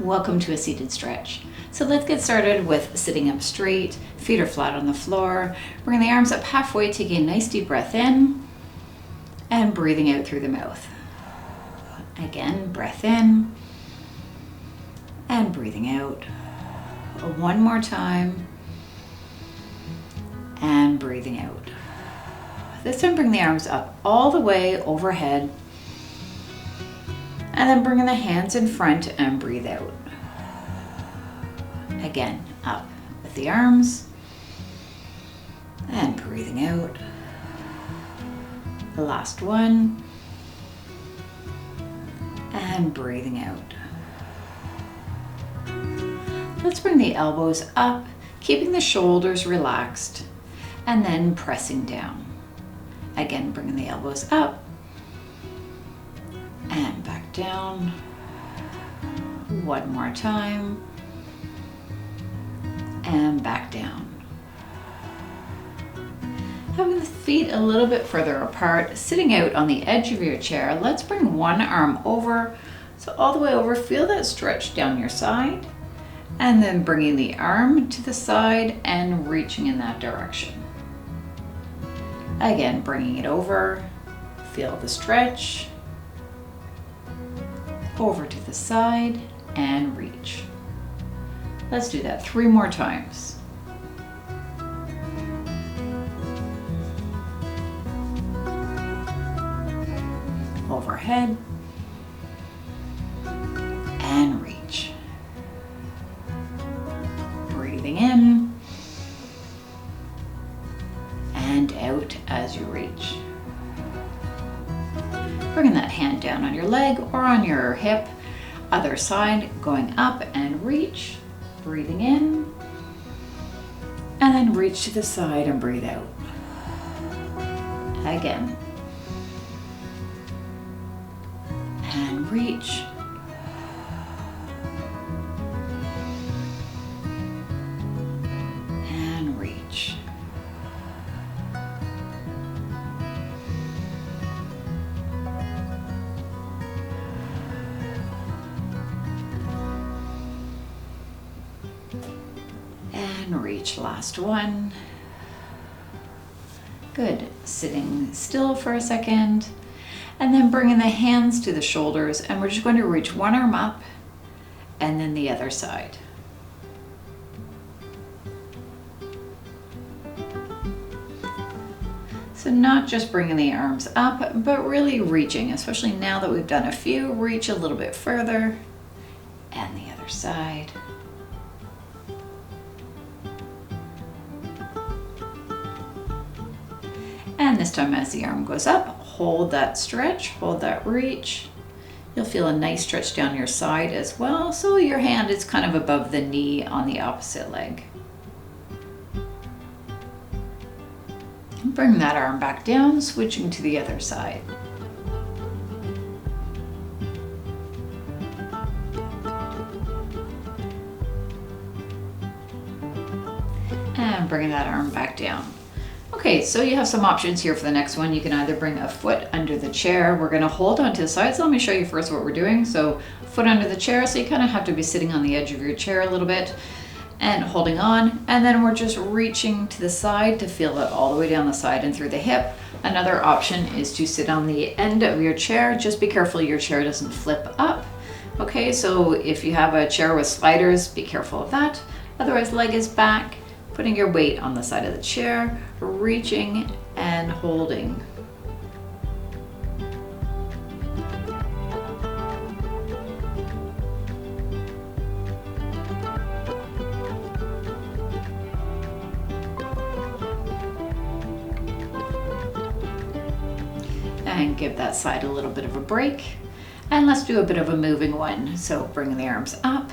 Welcome to a seated stretch. So let's get started with sitting up straight, feet are flat on the floor. Bring the arms up halfway, taking a nice deep breath in and breathing out through the mouth. Again, breath in and breathing out. One more time and breathing out. This time bring the arms up all the way overhead and then bringing the hands in front and breathe out. Again, up with the arms and breathing out. The last one and breathing out. Let's bring the elbows up, keeping the shoulders relaxed and then pressing down. Again, bringing the elbows up and back down. One more time. And back down. Having the feet a little bit further apart, sitting out on the edge of your chair, let's bring one arm over. So all the way over, feel that stretch down your side. And then bringing the arm to the side and reaching in that direction. Again, bringing it over, feel the stretch. Over to the side and reach. Let's do that 3 more times. Overhead and reach. Breathing in and out as you reach. Bringing that hand down on your leg or on your hip. Other side, going up and reach. Breathing in and then reach to the side and breathe out. Again. And reach. And reach. And reach, last one. Good, sitting still for a second and then bringing the hands to the shoulders and we're just going to reach one arm up and then the other side. So not just bringing the arms up, but really reaching, especially now that we've done a few, reach a little bit further and the other side. And this time as the arm goes up, hold that stretch, hold that reach. You'll feel a nice stretch down your side as well, so your hand is kind of above the knee on the opposite leg. Bring that arm back down, switching to the other side. And bringing that arm back down. Okay, so you have some options here for the next one. You can either bring a foot under the chair. We're gonna hold onto the side. So let me show you first what we're doing. So foot under the chair. So you kind of have to be sitting on the edge of your chair a little bit and holding on. And then we're just reaching to the side to feel it all the way down the side and through the hip. Another option is to sit on the end of your chair. Just be careful your chair doesn't flip up. Okay, so if you have a chair with sliders, be careful of that. Otherwise, leg is back. Putting your weight on the side of the chair, reaching and holding. And give that side a little bit of a break. And let's do a bit of a moving one. So bringing the arms up,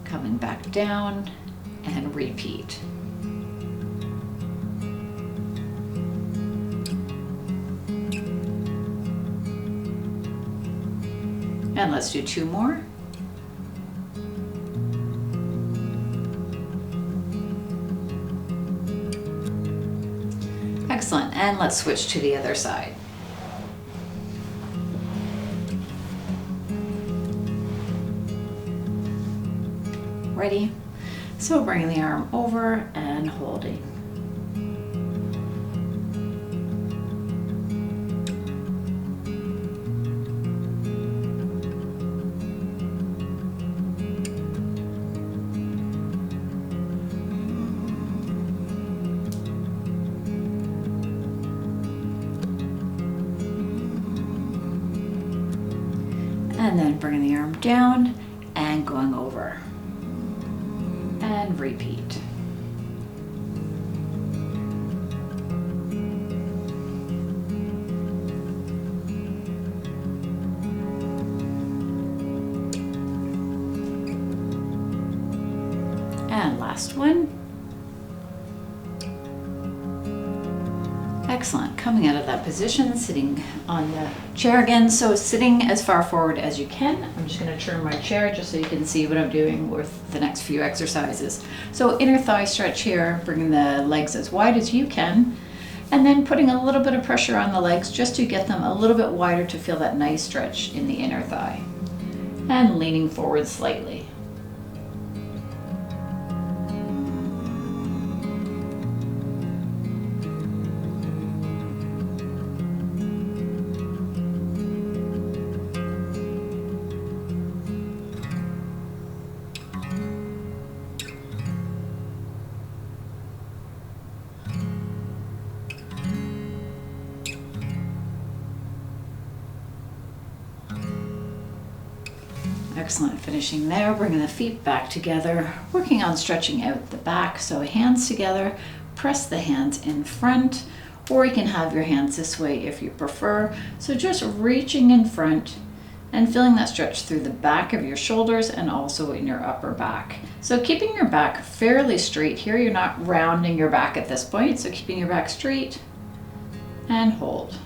coming back down, and repeat. And let's do 2 more. Excellent, and let's switch to the other side. ready. So bringing the arm over and holding. And then bringing the arm down and going over. And repeat. And last one. Excellent. Coming out of that position, sitting on the chair again. So sitting as far forward as you can. I'm just going to turn my chair just so you can see what I'm doing with the next few exercises. So inner thigh stretch here, bringing the legs as wide as you can, and then putting a little bit of pressure on the legs just to get them a little bit wider to feel that nice stretch in the inner thigh. And leaning forward slightly. Excellent, finishing there, bringing the feet back together, working on stretching out the back. So hands together, press the hands in front, or you can have your hands this way if you prefer. So just reaching in front and feeling that stretch through the back of your shoulders and also in your upper back. So keeping your back fairly straight here, you're not rounding your back at this point, so keeping your back straight and hold.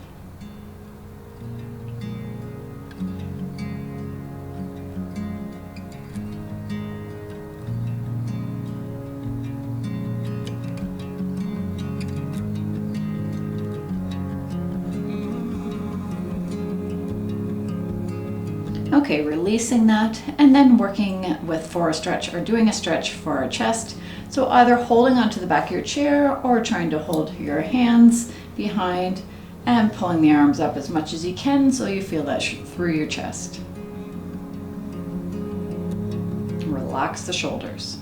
Okay, releasing that and then working for a stretch or doing a stretch for our chest. So either holding onto the back of your chair or trying to hold your hands behind and pulling the arms up as much as you can so you feel that through your chest. Relax the shoulders.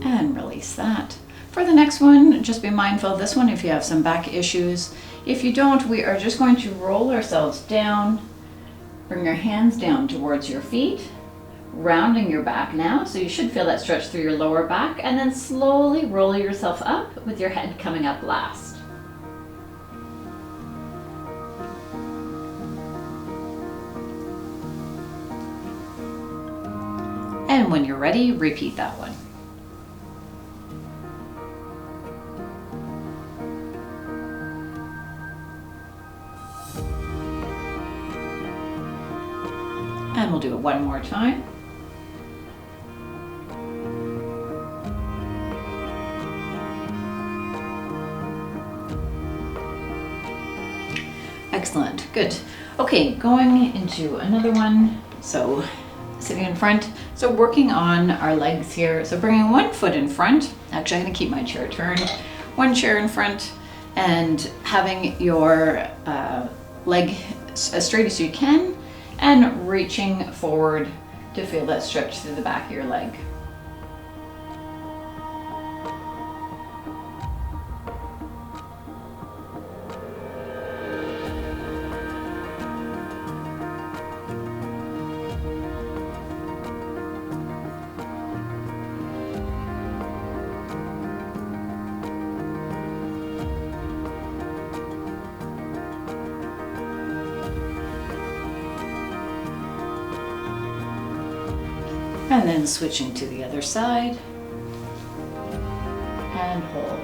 And release that. For the next one, just be mindful of this one if you have some back issues. If you don't, we are just going to roll ourselves down, bring your hands down towards your feet, rounding your back now, so you should feel that stretch through your lower back, and then slowly roll yourself up with your head coming up last. And when you're ready, repeat that one. And we'll do it one more time. Excellent, good. Okay, going into another one. So sitting in front. So working on our legs here. So bringing one foot in front. Actually, I'm gonna keep my chair turned. One chair in front and having your leg as straight as you can and reaching forward to feel that stretch through the back of your leg. And then switching to the other side and hold.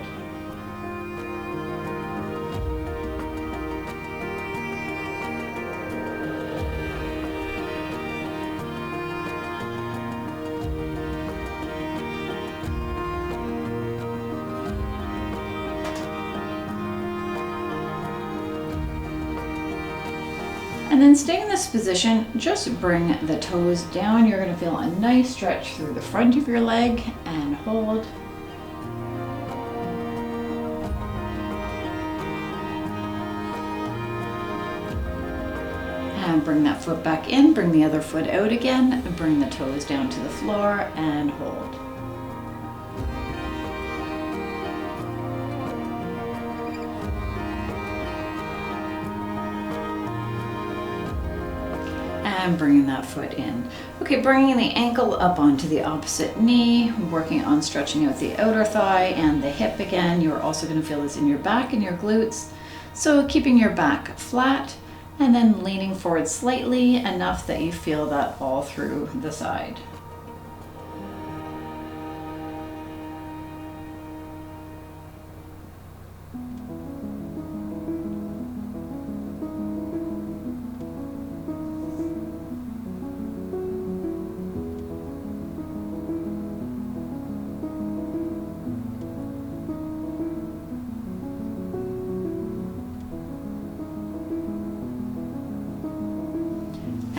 And then staying in this position, just bring the toes down. You're going to feel a nice stretch through the front of your leg and hold. And bring that foot back in, bring the other foot out again, and bring the toes down to the floor and hold. And bringing that foot in. Okay, bringing the ankle up onto the opposite knee, working on stretching out the outer thigh and the hip again. You're also going to feel this in your back and your glutes. So keeping your back flat and then leaning forward slightly enough that you feel that all through the side.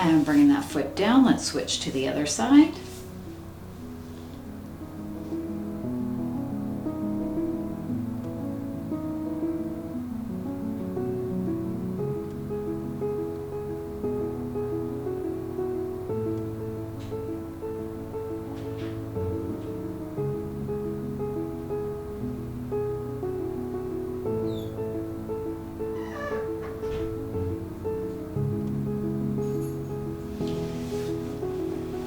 And bringing that foot down, let's switch to the other side.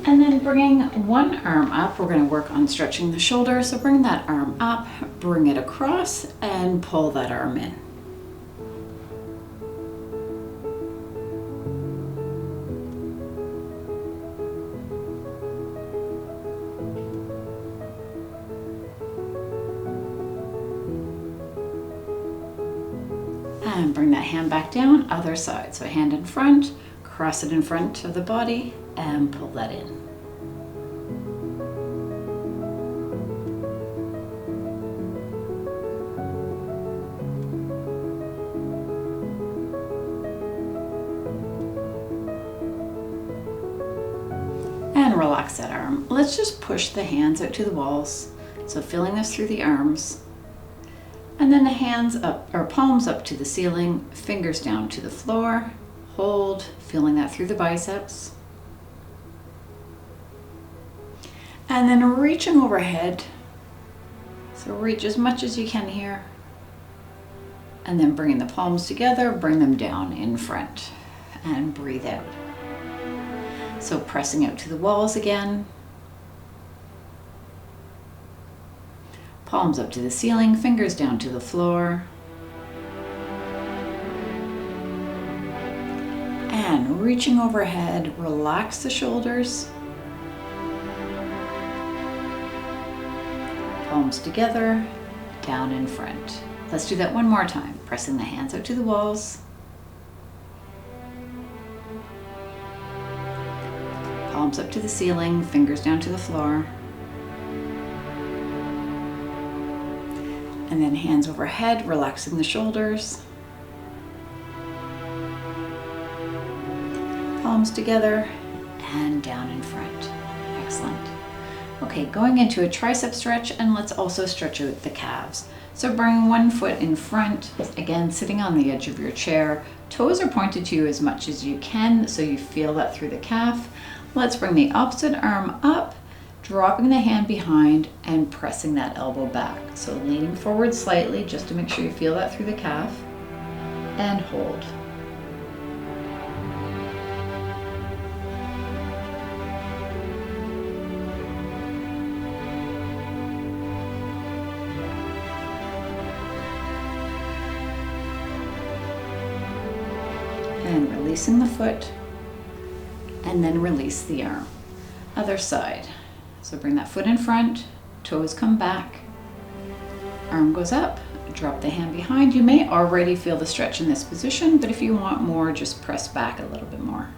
And then bringing one arm up, we're going to work on stretching the shoulder. So bring that arm up, bring it across, and pull that arm in. And bring that hand back down, other side. So hand in front, cross it in front of the body, and pull that in. And relax that arm. Let's just push the hands out to the walls. So feeling this through the arms. And then the hands up, or palms up to the ceiling, fingers down to the floor. Hold, feeling that through the biceps. And then reaching overhead. So reach as much as you can here. And then bringing the palms together, bring them down in front. And breathe out. So pressing out to the walls again. Palms up to the ceiling, fingers down to the floor. And reaching overhead, relax the shoulders. Palms together, down in front. Let's do that one more time. Pressing the hands out to the walls. Palms up to the ceiling, fingers down to the floor. And then hands overhead, relaxing the shoulders. Palms together and down in front. Excellent. Okay, going into a tricep stretch, and let's also stretch out the calves. So bring one foot in front, again sitting on the edge of your chair. Toes are pointed to you as much as you can so you feel that through the calf. Let's bring the opposite arm up, dropping the hand behind and pressing that elbow back. So leaning forward slightly just to make sure you feel that through the calf, and hold. And releasing the foot, and then release the arm. Other side. So bring that foot in front, toes come back, arm goes up, drop the hand behind. You may already feel the stretch in this position, but if you want more, just press back a little bit more.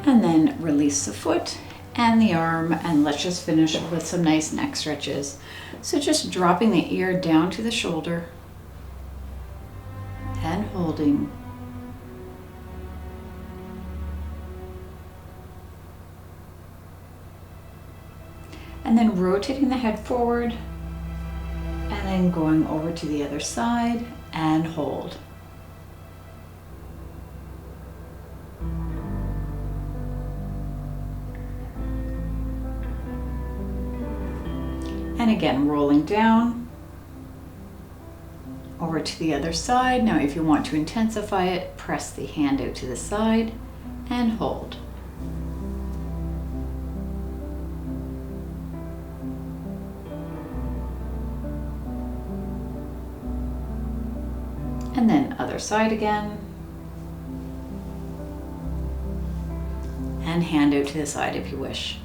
And then release the foot and the arm, and let's just finish with some nice neck stretches. So just dropping the ear down to the shoulder and holding. And then rotating the head forward and then going over to the other side and hold. And again, rolling down over to the other side. Now, if you want to intensify it, press the hand out to the side and hold. And then other side again. And hand out to the side if you wish.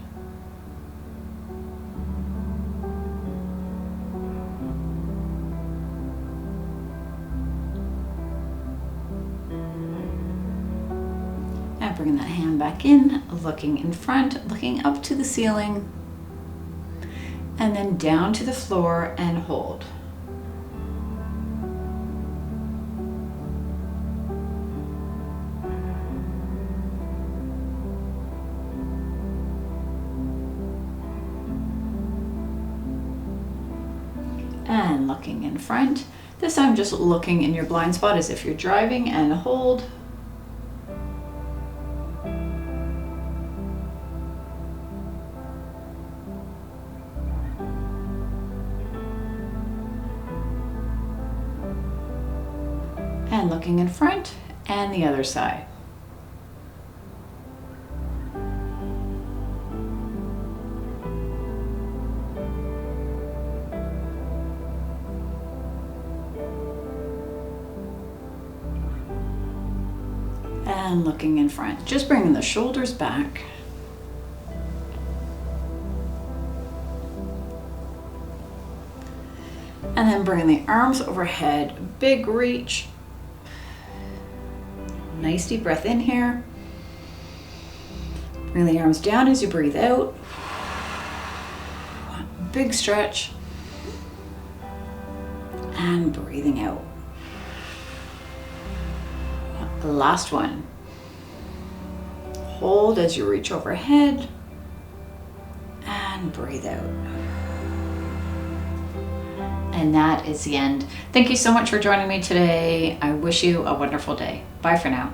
And bring that hand back in, looking in front, looking up to the ceiling, and then down to the floor and hold. And looking in front. This time just looking in your blind spot as if you're driving, and hold. And looking in front and the other side. And looking in front, just bringing the shoulders back. And then bringing the arms overhead, big reach. Nice deep breath in here. Bring the arms down as you breathe out. Big stretch. And breathing out. Last one. Hold as you reach overhead and breathe out. And that is the end. Thank you so much for joining me today. I wish you a wonderful day. Bye for now.